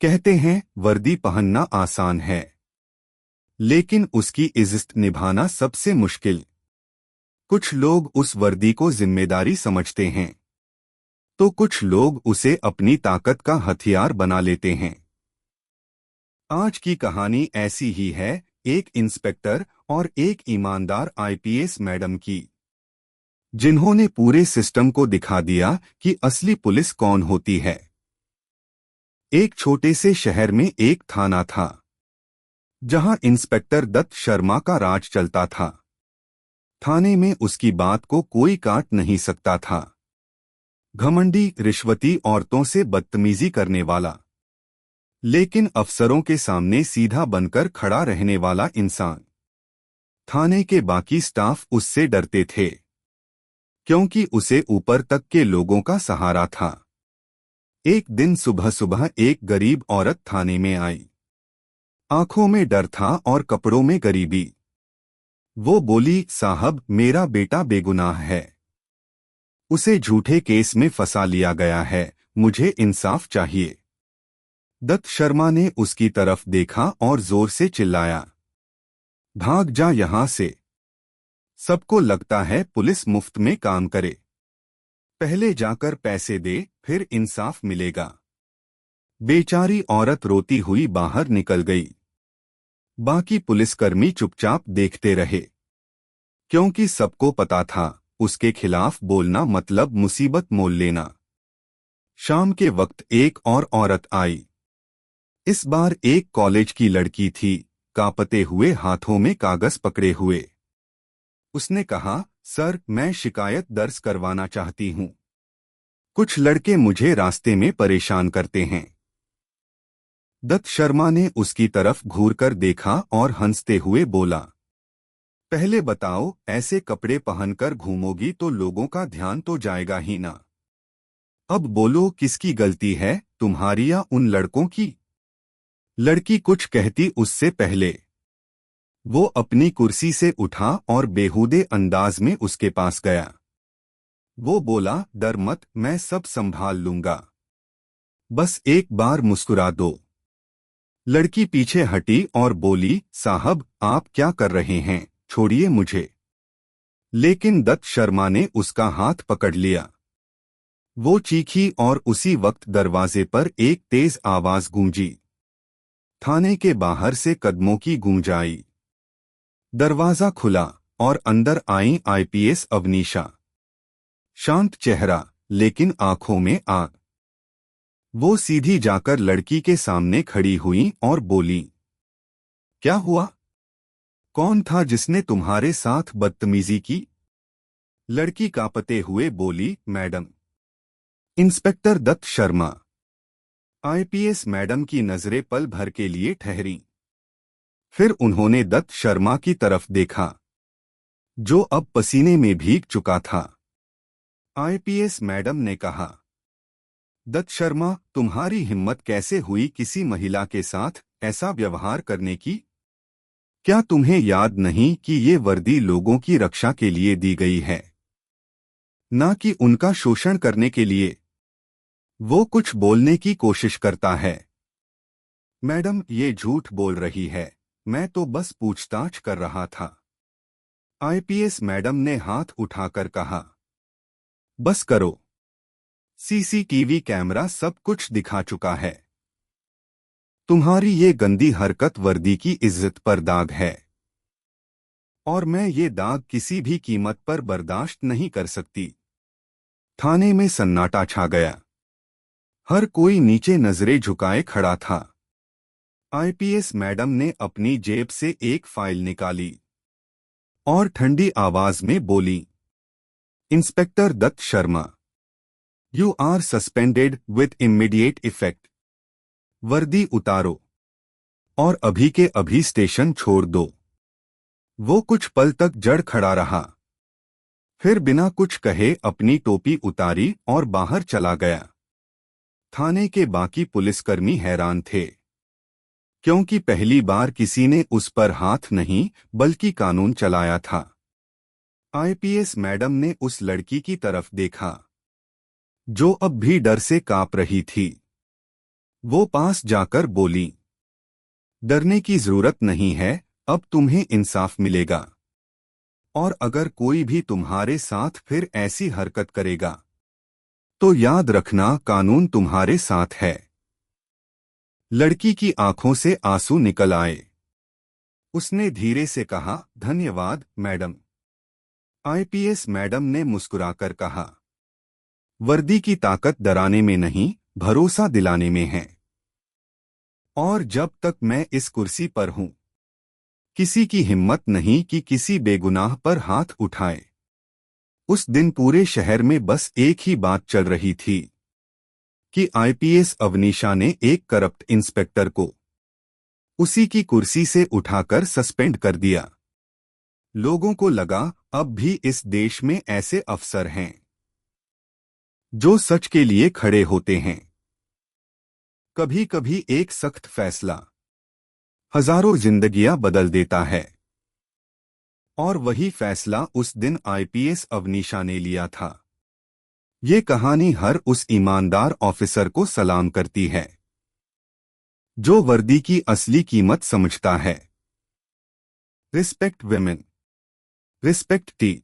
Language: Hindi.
कहते हैं वर्दी पहनना आसान है, लेकिन उसकी इज्जत निभाना सबसे मुश्किल। कुछ लोग उस वर्दी को जिम्मेदारी समझते हैं, तो कुछ लोग उसे अपनी ताकत का हथियार बना लेते हैं। आज की कहानी ऐसी ही है, एक इंस्पेक्टर और एक ईमानदार आईपीएस मैडम की, जिन्होंने पूरे सिस्टम को दिखा दिया कि असली पुलिस कौन होती है। एक छोटे से शहर में एक थाना था, जहां इंस्पेक्टर दत्त शर्मा का राज चलता था। थाने में उसकी बात को कोई काट नहीं सकता था। घमंडी, रिश्वती, औरतों से बदतमीजी करने वाला, लेकिन अफसरों के सामने सीधा बनकर खड़ा रहने वाला इंसान। थाने के बाकी स्टाफ उससे डरते थे, क्योंकि उसे ऊपर तक के लोगों का सहारा था। एक दिन सुबह सुबह एक गरीब औरत थाने में आई। आंखों में डर था और कपड़ों में गरीबी। वो बोली, साहब, मेरा बेटा बेगुनाह है, उसे झूठे केस में फंसा लिया गया है, मुझे इंसाफ चाहिए। दत्त शर्मा ने उसकी तरफ देखा और जोर से चिल्लाया, भाग जा यहां से। सबको लगता है पुलिस मुफ्त में काम करे, पहले जाकर पैसे दे, फिर इंसाफ मिलेगा। बेचारी औरत रोती हुई बाहर निकल गई। बाकी पुलिसकर्मी चुपचाप देखते रहे, क्योंकि सबको पता था उसके खिलाफ बोलना मतलब मुसीबत मोल लेना। शाम के वक्त एक और औरत आई। इस बार एक कॉलेज की लड़की थी, कांपते हुए हाथों में कागज पकड़े हुए। उसने कहा, सर, मैं शिकायत दर्ज करवाना चाहती हूं। कुछ लड़के मुझे रास्ते में परेशान करते हैं। दत्त शर्मा ने उसकी तरफ घूरकर देखा और हंसते हुए बोला, पहले बताओ, ऐसे कपड़े पहनकर घूमोगी तो लोगों का ध्यान तो जाएगा ही ना। अब बोलो, किसकी गलती है, तुम्हारी या उन लड़कों की? लड़की कुछ कहती उससे पहले वो अपनी कुर्सी से उठा और बेहूदे अंदाज में उसके पास गया। वो बोला, डर मत, मैं सब संभाल लूंगा, बस एक बार मुस्कुरा दो। लड़की पीछे हटी और बोली, साहब, आप क्या कर रहे हैं, छोड़िए मुझे। लेकिन दत्त शर्मा ने उसका हाथ पकड़ लिया। वो चीखी और उसी वक्त दरवाजे पर एक तेज आवाज गूंजी। थाने के बाहर से कदमों की गूंज आई। दरवाजा खुला और अंदर आई आईपीएस अवनीशा। शांत चेहरा, लेकिन आंखों में आग। वो सीधी जाकर लड़की के सामने खड़ी हुई और बोली, क्या हुआ? कौन था जिसने तुम्हारे साथ बदतमीजी की? लड़की कांपते हुए बोली, madam, inspector Dutt Sharma. IPS madam की नजरें पल भर के लिए ठहरीं। फिर उन्होंने दत्त शर्मा की तरफ देखा, जो अब पसीने में भीग चुका था। आईपीएस मैडम ने कहा, दत्त शर्मा, तुम्हारी हिम्मत कैसे हुई किसी महिला के साथ ऐसा व्यवहार करने की? क्या तुम्हें याद नहीं कि ये वर्दी लोगों की रक्षा के लिए दी गई है, ना कि उनका शोषण करने के लिए? वो कुछ बोलने की कोशिश करता है। मैडम, ये झूठ बोल रही है, मैं तो बस पूछताछ कर रहा था। आईपीएस मैडम ने हाथ उठाकर कहा, बस करो, सीसीटीवी कैमरा सब कुछ दिखा चुका है। तुम्हारी ये गंदी हरकत वर्दी की इज्जत पर दाग है, और मैं ये दाग किसी भी कीमत पर बर्दाश्त नहीं कर सकती। थाने में सन्नाटा छा गया। हर कोई नीचे नजरें झुकाए खड़ा था। आईपीएस मैडम ने अपनी जेब से एक फाइल निकाली और ठंडी आवाज में बोली, inspector Dutt Sharma, you are suspended with immediate effect. वर्दी उतारो और अभी के अभी स्टेशन छोड़ दो। वो कुछ पल तक जड़ खड़ा रहा, फिर बिना कुछ कहे अपनी टोपी उतारी और बाहर चला गया। थाने के बाकी पुलिसकर्मी हैरान थे, क्योंकि पहली बार किसी ने उस पर हाथ नहीं बल्कि कानून चलाया था। आईपीएस मैडम ने उस लड़की की तरफ देखा, जो अब भी डर से कांप रही थी। वो पास जाकर बोली, डरने की जरूरत नहीं है, अब तुम्हें इंसाफ मिलेगा। और अगर कोई भी तुम्हारे साथ फिर ऐसी हरकत करेगा तो याद रखना कानून तुम्हारे साथ है। लड़की की आंखों से आंसू निकल आए। उसने धीरे से कहा, धन्यवाद मैडम। आईपीएस मैडम ने मुस्कुराकर कहा, वर्दी की ताकत डराने में नहीं, भरोसा दिलाने में है। और जब तक मैं इस कुर्सी पर हूं, किसी की हिम्मत नहीं कि किसी बेगुनाह पर हाथ उठाए। उस दिन पूरे शहर में बस एक ही बात चल रही थी कि आईपीएस अवनीशा ने एक करप्ट इंस्पेक्टर को उसी की कुर्सी से उठाकर सस्पेंड कर दिया। लोगों को लगा अब भी इस देश में ऐसे अफसर हैं जो सच के लिए खड़े होते हैं। कभी कभी एक सख्त फैसला हजारों जिंदगियां बदल देता है। और वही फैसला उस दिन आईपीएस अवनीशा ने लिया था। ये कहानी हर उस ईमानदार ऑफिसर को सलाम करती है जो वर्दी की असली कीमत समझता है। Respect women, respect T.